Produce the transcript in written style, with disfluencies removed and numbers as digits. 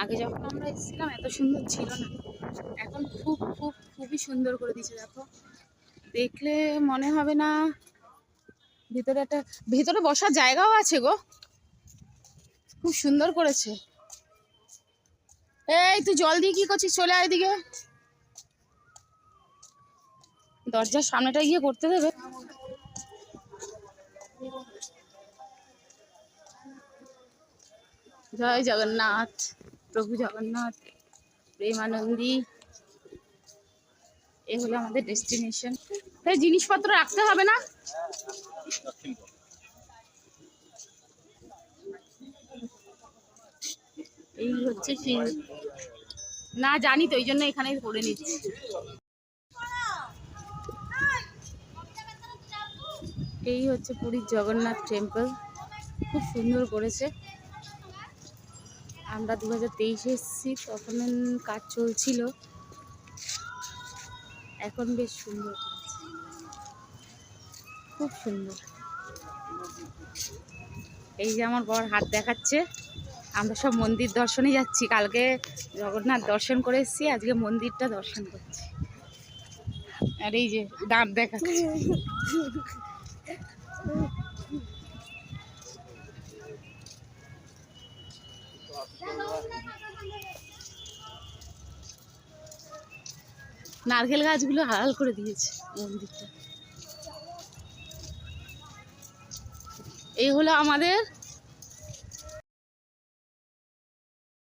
আগে যখন আমরা এসেছিলাম এত সুন্দর ছিল না, এখন খুবই সুন্দর করে দিয়েছে। দেখো, দেখলে মনে হবে না ভিতরে বসার জায়গাও আছে গো, খুব সুন্দর করেছে। এই তুই জল দিয়ে কি করছিস? চলে আয় এদিকে, দরজার সামনেটা গিয়ে করতে দেবে। জয় জগন্নাথ, প্রভু জগন্নাথ প্রেমানন্দী। এ হলো আমাদের ডেস্টিনেশন। তাই জিনিসপত্র রাখতে হবে না। এই হচ্ছে না জানি তো, ওই জন্য এখানে করে নিচ্ছি। এই হচ্ছে পুরীর জগন্নাথ টেম্পল, খুব সুন্দর করেছে। আমরা 2023 এসেছি, তখন কাজ চলছিল, এখন বেশ সুন্দর করেছে, খুব সুন্দর। এই যে আমার বর হাত দেখাচ্ছে। আমরা সব মন্দির দর্শনে যাচ্ছি, কালকে জগন্নাথ দর্শন করে এসেছি, আজকে মন্দিরটা দর্শন করছি। আর এই যে দাঁত দেখাচ্ছে। নারকেল গাছগুলো হালাল করে দিয়েছে মন্দিরটা। এই হলো আমাদের